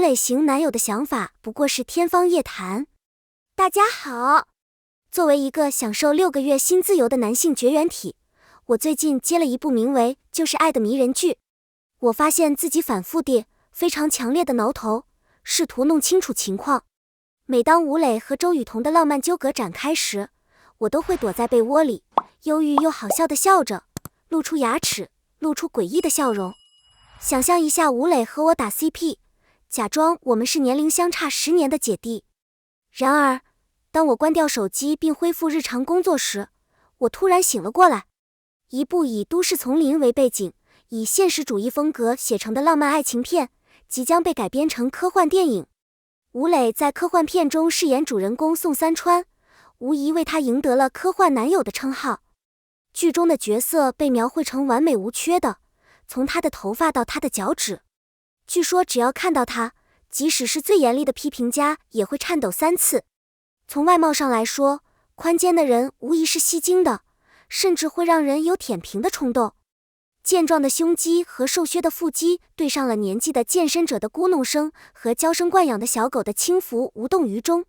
磊型男友的想法不过是天方夜谭。大家好，作为一个享受6个月新自由的男性绝缘体，我最近接了一部名为《就是爱》的迷人剧。我发现自己反复地、非常强烈的挠头，试图弄清楚情况。每当吴磊和周雨彤的浪漫纠葛展开时，我都会躲在被窝里，忧郁又好笑地笑着，露出牙齿，露出诡异的笑容。想象一下吴磊和我打 CP， 假装我们是年龄相差10年的姐弟。然而，当我关掉手机并恢复日常工作时，我突然醒了过来。一部以都市丛林为背景，以现实主义风格写成的浪漫爱情片，即将被改编成科幻电影。吴磊在科幻片中饰演主人公宋三川，无疑为他赢得了科幻男友的称号。剧中的角色被描绘成完美无缺的，从他的头发到他的脚趾。据说只要看到他，即使是最严厉的批评家也会颤抖3次。从外貌上来说，宽肩的人无疑是吸睛的，甚至会让人有舔屏的冲动。健壮的胸肌和瘦削的腹肌对上了年纪的健身者的咕哝声和娇生惯养的小狗的轻浮无动于衷。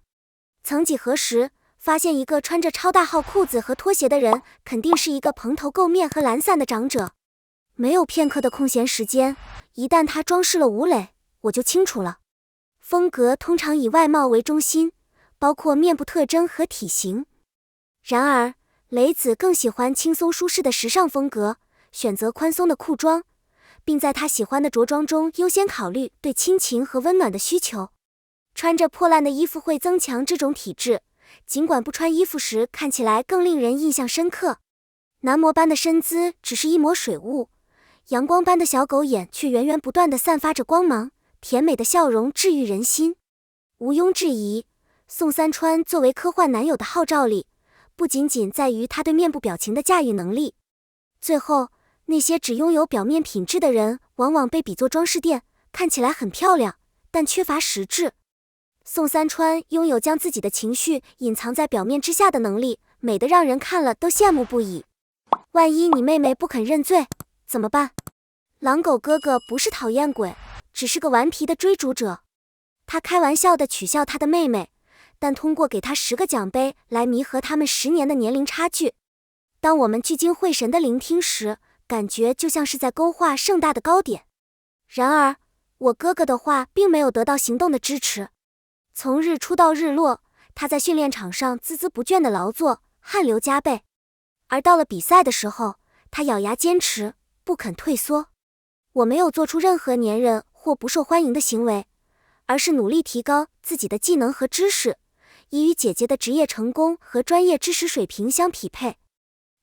曾几何时，发现一个穿着超大号裤子和拖鞋的人，肯定是一个蓬头垢面和懒散的长者。没有片刻的空闲时间，一旦他装饰了吴磊，我就清楚了。风格通常以外貌为中心，包括面部特征和体型。然而，雷子更喜欢轻松舒适的时尚风格，选择宽松的裤装，并在他喜欢的着装中优先考虑对亲情和温暖的需求。穿着破烂的衣服会增强这种体质，尽管不穿衣服时看起来更令人印象深刻。男模般的身姿只是一抹水雾，阳光般的小狗眼却源源不断地散发着光芒，甜美的笑容治愈人心。毋庸置疑，宋三川作为科幻男友的号召力，不仅仅在于他对面部表情的驾驭能力。最后，那些只拥有表面品质的人，往往被比作装饰店，看起来很漂亮，但缺乏实质。宋三川拥有将自己的情绪隐藏在表面之下的能力，美得让人看了都羡慕不已。万一你妹妹不肯认罪，怎么办？狼狗哥哥不是讨厌鬼，只是个顽皮的追逐者。他开玩笑地取笑他的妹妹，但通过给他10个奖杯来弥合他们10年的年龄差距。当我们聚精会神地聆听时，感觉就像是在勾画盛大的糕点。然而，我哥哥的话并没有得到行动的支持。从日出到日落，他在训练场上孜孜不倦地劳作，汗流浃背。而到了比赛的时候，他咬牙坚持，不肯退缩。我没有做出任何粘人或不受欢迎的行为，而是努力提高自己的技能和知识，以与姐姐的职业成功和专业知识水平相匹配。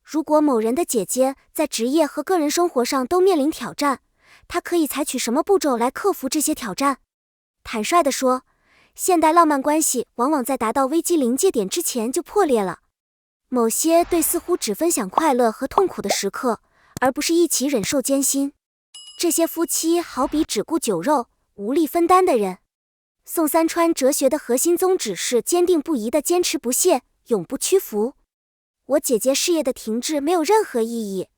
如果某人的姐姐在职业和个人生活上都面临挑战，她可以采取什么步骤来克服这些挑战？坦率地说，现代浪漫关系往往在达到危机临界点之前就破裂了。某些对似乎只分享快乐和痛苦的时刻，而不是一起忍受艰辛。这些夫妻好比只顾酒肉，无力分担的人。宋三川哲学的核心宗旨是坚定不移的坚持不懈，永不屈服。我姐姐事业的停滞没有任何意义。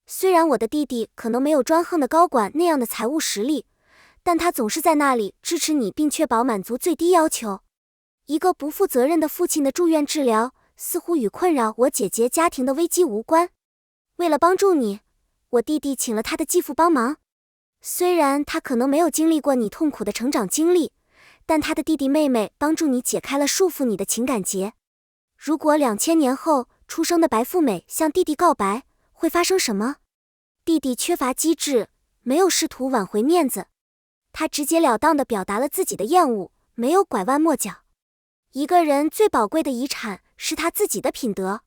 虽然我的弟弟可能没有专横的高管那样的财务实力，但他总是在那里支持你，并确保满足最低要求。一个不负责任的父亲的住院治疗，似乎与困扰我姐姐家庭的危机无关。为了帮助你，我弟弟请了他的继父帮忙。虽然他可能没有经历过你痛苦的成长经历，但他的弟弟妹妹帮助你解开了束缚你的情感结。如果2000年后出生的白富美向弟弟告白，会发生什么？弟弟缺乏机智，没有试图挽回面子，他直截了当地表达了自己的厌恶，没有拐弯抹角。一个人最宝贵的遗产是他自己的品德。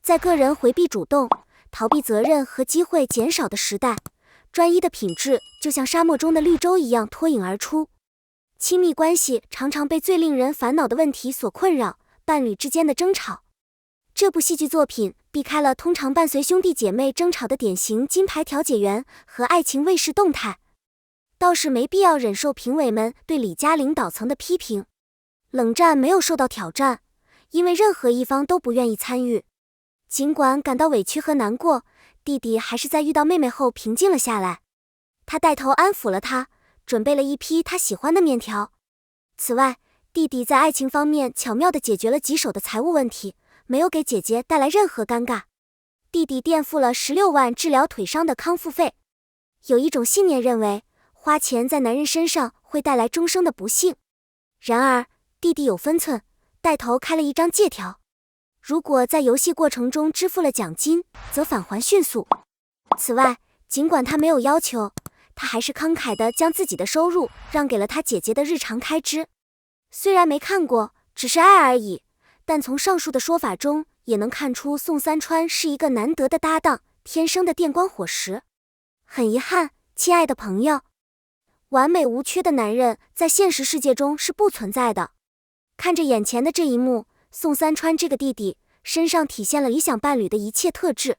在个人回避主动、逃避责任和机会减少的时代，专一的品质就像沙漠中的绿洲一样脱颖而出。亲密关系常常被最令人烦恼的问题所困扰，伴侣之间的争吵。这部戏剧作品避开了通常伴随兄弟姐妹争吵的典型金牌调解员和爱情卫士动态，倒是没必要忍受评委们对李家领导层的批评。冷战没有受到挑战，因为任何一方都不愿意参与。尽管感到委屈和难过，弟弟还是在遇到妹妹后平静了下来。他带头安抚了她，准备了一批他喜欢的面条。此外，弟弟在爱情方面巧妙地解决了棘手的财务问题，没有给姐姐带来任何尴尬。弟弟垫付了16万治疗腿伤的康复费。有一种信念认为，花钱在男人身上会带来终生的不幸。然而，弟弟有分寸，带头开了一张借条。如果在游戏过程中支付了奖金，则返还迅速。此外，尽管他没有要求，他还是慷慨地将自己的收入让给了他姐姐的日常开支。虽然没看过，只是爱而已，但从上述的说法中也能看出宋三川是一个难得的搭档，天生的电光火石。很遗憾，亲爱的朋友，完美无缺的男人在现实世界中是不存在的。看着眼前的这一幕，宋三川这个弟弟身上体现了理想伴侣的一切特质。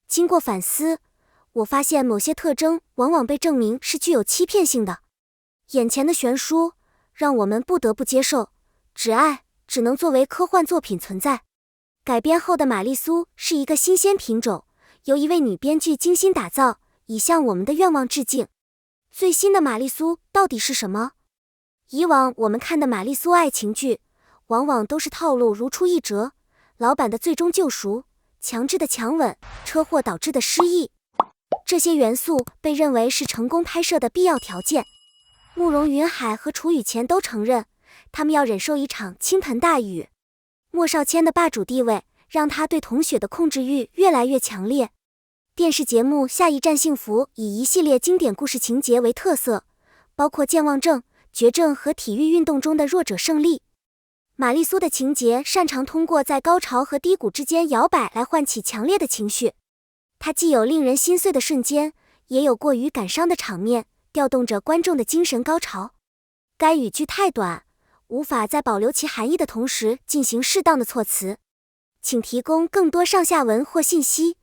经过反思，我发现某些特征往往被证明是具有欺骗性的。眼前的悬殊让我们不得不接受，只爱只能作为科幻作品存在。改编后的玛丽苏是一个新鲜品种，由一位女编剧精心打造，以向我们的愿望致敬。最新的玛丽苏到底是什么？以往我们看的玛丽苏爱情剧，往往都是套路如出一辙，老板的最终救赎，强制的强吻，车祸导致的失忆。这些元素被认为是成功拍摄的必要条件。慕容云海和楚雨前都承认，他们要忍受一场倾盆大雨。莫少谦的霸主地位让他对童雪的控制欲越来越强烈。电视节目《下一站幸福》以一系列经典故事情节为特色，包括健忘症、绝症和体育运动中的弱者胜利。玛丽苏的情节擅长通过在高潮和低谷之间摇摆来唤起强烈的情绪。它既有令人心碎的瞬间，也有过于感伤的场面，调动着观众的精神高潮。该语句太短，无法在保留其含义的同时进行适当的措辞，请提供更多上下文或信息。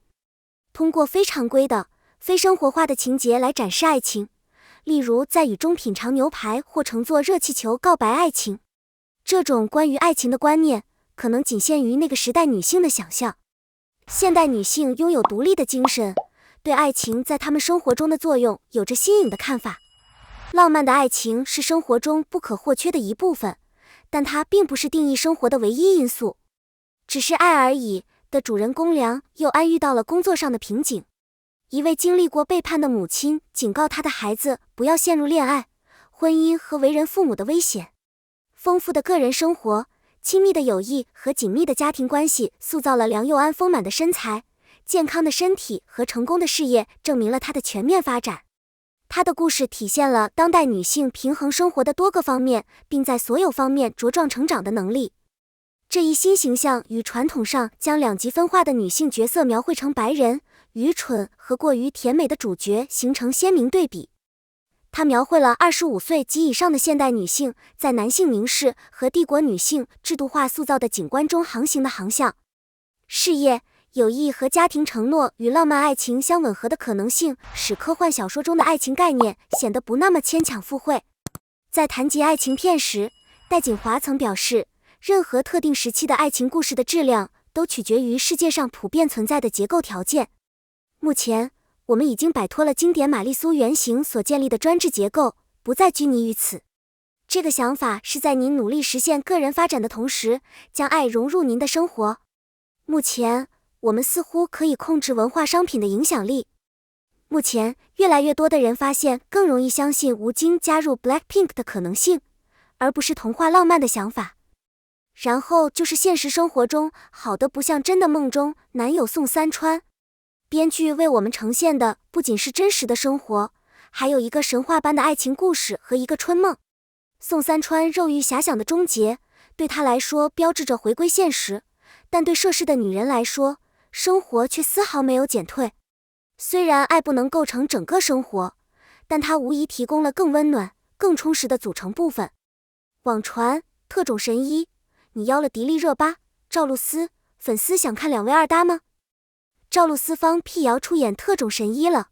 通过非常规的、非生活化的情节来展示爱情，例如在雨中品尝牛排或乘坐热气球告白爱情。这种关于爱情的观念可能仅限于那个时代女性的想象。现代女性拥有独立的精神，对爱情在她们生活中的作用有着新颖的看法。浪漫的爱情是生活中不可或缺的一部分，但它并不是定义生活的唯一因素。只是爱而已的主人公梁又安遇到了工作上的瓶颈。一位经历过背叛的母亲警告她的孩子不要陷入恋爱、婚姻和为人父母的危险。丰富的个人生活、亲密的友谊和紧密的家庭关系塑造了梁又安丰满的身材、健康的身体和成功的事业，证明了她的全面发展。她的故事体现了当代女性平衡生活的多个方面，并在所有方面茁壮成长的能力。这一新形象与传统上将两极分化的女性角色描绘成白人、愚蠢和过于甜美的主角形成鲜明对比。它描绘了25岁及以上的现代女性在男性凝视和帝国女性制度化塑造的景观中航行的航向。事业、友谊和家庭承诺与浪漫爱情相吻合的可能性，使科幻小说中的爱情概念显得不那么牵强附会。在谈及爱情片时，戴锦华曾表示，任何特定时期的爱情故事的质量都取决于世界上普遍存在的结构条件。目前，我们已经摆脱了经典玛丽苏原型所建立的专制结构，不再拘泥于此。这个想法是在您努力实现个人发展的同时，将爱融入您的生活。目前，我们似乎可以控制文化商品的影响力。目前，越来越多的人发现更容易相信吴京加入 Blackpink 的可能性，而不是童话浪漫的想法。然后就是现实生活中好的不像真的梦中男友宋三川。编剧为我们呈现的不仅是真实的生活，还有一个神话般的爱情故事和一个春梦。宋三川肉欲遐想的终结，对他来说标志着回归现实，但对涉世的女人来说，生活却丝毫没有减退。虽然爱不能构成整个生活，但它无疑提供了更温暖、更充实的组成部分。网传特种神医，你邀了迪丽热巴、赵露思，粉丝想看两位二搭吗？赵露思方辟谣出演特种神医了。